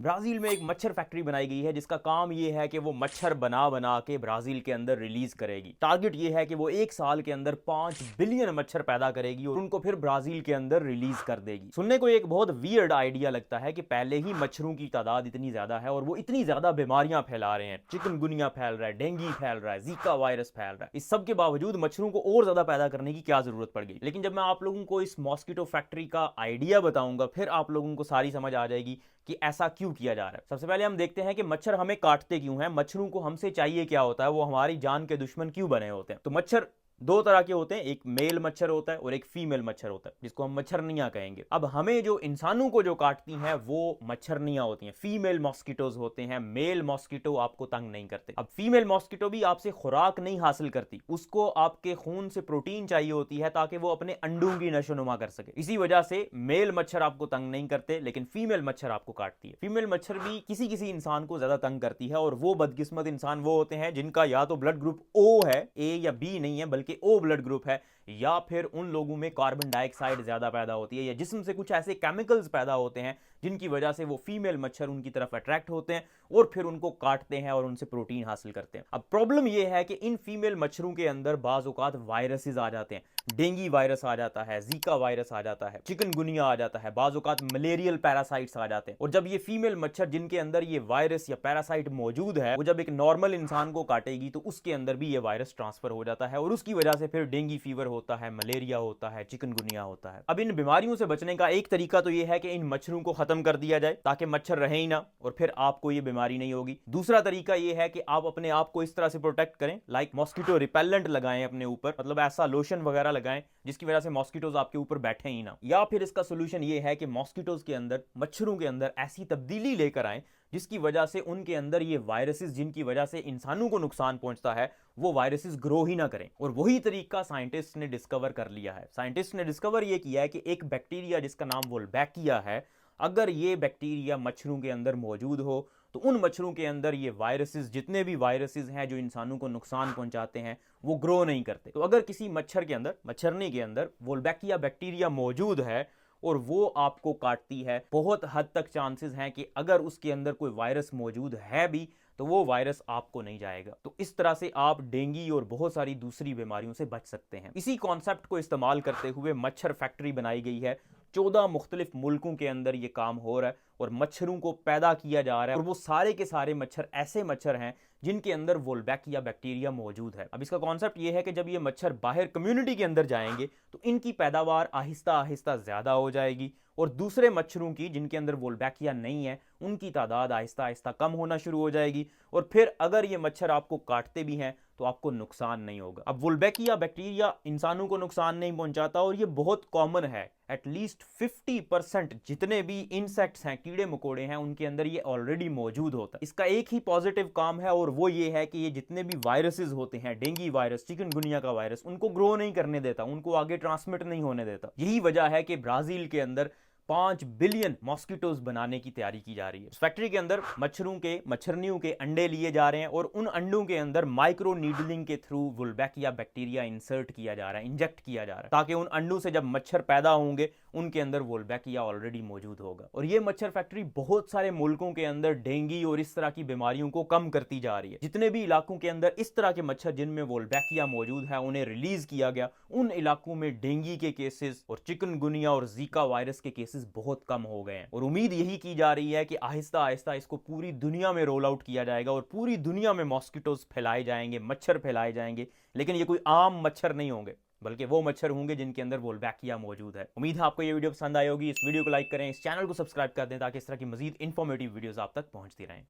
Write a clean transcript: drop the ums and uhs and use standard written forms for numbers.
Brazil में एक मच्छर फैक्ट्री बनाई गई है जिसका काम ये है कि वो मच्छर बना बना के ब्राजील के अंदर रिलीज करेगी। टारगेट ये है कि वो एक साल के अंदर 5 बिलियन मच्छर पैदा करेगी और उनको फिर ब्राजील के अंदर रिलीज कर देगी। सुनने को एक बहुत वियर्ड आइडिया लगता है कि पहले ही मच्छरों की तादाद इतनी ज्यादा है और वो इतनी ज्यादा बीमारियां फैला रहे हैं, चिकनगुनिया फैल रहा है, डेंगू फैल रहा है, जीका वायरस फैल रहा है। इस सब के बावजूद मच्छरों को और ज्यादा पैदा करने की क्या जरूरत पड़ गई। लेकिन जब मैं आप लोगों को इस मॉस्किटो फैक्ट्री का आइडिया बताऊंगा फिर आप लोगों को सारी समझ आ जाएगी कि ऐसा क्यों किया जा रहा है। सबसे पहले हम देखते हैं कि मच्छर हमें काटते क्यों हैं, मच्छरों को हमसे चाहिए क्या होता है, वो हमारी जान के दुश्मन क्यों बने होते हैं। तो मच्छर दो तरह के होते हैं, एक मेल मच्छर होता है और एक फीमेल मच्छर होता है जिसको हम मच्छरनियां कहेंगे। अब हमें जो इंसानों को जो काटती हैं वो मच्छरनियां होती हैं, फीमेल मॉस्किटोज होते हैं। मेल मॉस्किटो आपको तंग नहीं करते। अब फीमेल मॉस्किटो भी आपसे खुराक नहीं हासिल करती, उसको आपके खून से प्रोटीन चाहिए होती है ताकि वो अपने अंडों की नशोनुमा कर सके। इसी वजह से मेल मच्छर आपको तंग नहीं करते लेकिन फीमेल मच्छर आपको काटती है। फीमेल मच्छर भी किसी किसी इंसान को ज्यादा तंग करती है और वो बदकिस्मत इंसान वो होते हैं जिनका या तो ब्लड ग्रुप ओ है, ए या बी नहीं है बल्कि ओ ब्लड ग्रुप है, या फिर उन लोगों में कार्बन डाइऑक्साइड ज्यादा पैदा होती है या जिस्म से कुछ ऐसे केमिकल्स पैदा होते हैं जिनकी वजह से वो फीमेल मच्छर उनकी तरफ अट्रैक्ट होते हैं और फिर उनको काटते हैं और उनसे प्रोटीन हासिल करते हैं। अब प्रॉब्लम यह है कि इन फीमेल मच्छरों के अंदर बाज औकात वायरसेस आ जाते हैं, डेंगू वायरस आ जाता है, जीका वायरस आ जाता है, चिकनगुनिया आ जाता है, बाज औकात मलेरियल पैरासाइट्स आ जाते हैं। और जब ये फीमेल मच्छर जिनके अंदर ये वायरस या पैरासाइट मौजूद है वो जब एक नॉर्मल इंसान को काटेगी तो उसके अंदर भी ये वायरस ट्रांसफर हो जाता है और उसकी वजह से फिर डेंगू फीवर होता है, मलेरिया होता है, चिकनगुनिया होता है। अब इन बीमारियों से बचने का एक तरीका तो यह है कि इन मच्छरों को खत्म कर दिया जाए ताकि मच्छर रहे ही ना और फिर आपको ये बीमारी नहीं होगी। दूसरा तरीका यह है कि आप अपने आप को इस तरह से प्रोटेक्ट करें, लाइक मॉस्किटो रिपेलेंट लगाएं अपने ऊपर, मतलब ऐसा लोशन वगैरह लगाएं जिसकी वजह से मॉस्किटोज आपके ऊपर बैठे ही ना। या फिर इसका सोल्यूशन ये है कि मॉस्किटोज के अंदर, मच्छरों के अंदर ऐसी तब्दीली लेकर आएं जिसकी वजह से उनके अंदर ये वायरसेस जिनकी वजह से इंसानों को नुकसान पहुंचता है वो वायरसेस ग्रो ही ना करें। और वही तरीका साइंटिस्ट ने डिस्कवर कर लिया है। साइंटिस्ट ने डिस्कवर ये किया है कि एक बैक्टीरिया जिसका नाम वोल्बैकिया है, अगर ये बैक्टीरिया मच्छरों के अंदर मौजूद हो तो उन मच्छरों के अंदर ये वायरसेस, जितने भी वायरसेस हैं जो इंसानों को नुकसान पहुंचाते हैं, वो ग्रो नहीं करते। तो अगर किसी मच्छर के अंदर, मच्छरनी के अंदर वोल्बैकिया बैक्टीरिया मौजूद है और वो आपको काटती है, बहुत हद तक चांसेस हैं कि अगर उसके अंदर कोई वायरस मौजूद है भी तो वो वायरस आपको नहीं जाएगा। तो इस तरह से आप डेंगू और बहुत सारी दूसरी बीमारियों से बच सकते हैं। इसी कॉन्सेप्ट को इस्तेमाल करते हुए मच्छर फैक्ट्री बनाई गई है। 14 मुख्तलिफ मुल्कों के अंदर ये काम हो रहा है और मच्छरों को पैदा किया जा रहा है और वो सारे के सारे मच्छर ऐसे मच्छर हैं जिनके अंदर वोल्बैकिया बैक्टीरिया मौजूद है। अब इसका कॉन्सेप्ट ये है कि जब ये मच्छर बाहर कम्युनिटी के अंदर जाएंगे तो इनकी पैदावार आहिस्ता आहिस्ता ज्यादा हो जाएगी और दूसरे मच्छरों की जिनके अंदर वोल्बैकिया नहीं है उनकी तादाद आहिस्ता आहिस्ता कम होना शुरू हो जाएगी और फिर अगर ये मच्छर आपको काटते भी हैं तो आपको नुकसान नहीं होगा। अब वोल्बैकिया बैक्टीरिया इंसानों को नुकसान नहीं पहुंचाता और ये बहुत कॉमन है। एटलीस्ट 50% जितने भी इंसेक्ट्स हैं, कीड़े मकोड़े हैं, उनके अंदर ये ऑलरेडी मौजूद होता है। इसका एक ही पॉजिटिव काम है और वो ये है कि ये जितने भी वायरसेस होते हैं, डेंगू वायरस, चिकनगुनिया का वायरस, उनको ग्रो नहीं करने देता, उनको आगे ट्रांसमिट नहीं होने देता। यही वजह है कि ब्राजील के अंदर 5 बिलियन मॉस्किटोज बनाने की तैयारी की जा रही है। फैक्ट्री के अंदर मच्छरों के, मच्छरनियों के अंडे लिए जा रहे हैं और उन अंडों के अंदर माइक्रो नीडलिंग के थ्रू वोल्बैकिया बैक्टीरिया इंसर्ट किया जा रहा है, इंजेक्ट किया जा रहा है, ताकि उन अंडों से जब मच्छर पैदा होंगे उनके अंदर वोल्बैकिया ऑलरेडी मौजूद होगा। और ये मच्छर फैक्ट्री बहुत सारे मुल्कों के अंदर डेंगू और इस तरह की बीमारियों को कम करती जा रही है। जितने भी इलाकों के अंदर इस तरह के मच्छर जिनमें वोल्बैकिया मौजूद है उन्हें रिलीज किया गया, उन इलाकों में डेंगू के केसेस और चिकनगुनिया और जीका वायरस के केसेस बहुत कम हो गए हैं। और उम्मीद यही की जा रही है कि आहिस्ता आहिस्ता इसको पूरी दुनिया में रोल आउट किया जाएगा और पूरी दुनिया में मॉस्किटोज फैलाए जाएंगे, मच्छर फैलाए जाएंगे। लेकिन ये कोई आम मच्छर नहीं होंगे बल्कि वो मच्छर होंगे जिनके अंदर वोल्बैकिया मौजूद है। उम्मीद है आपको ये वीडियो पसंद आई होगी। इस वीडियो को लाइक करें, इस चैनल को सब्सक्राइब कर दें ताकि इस तरह की मजीद इंफॉर्मेटिव वीडियोस आप तक पहुंचती रहें।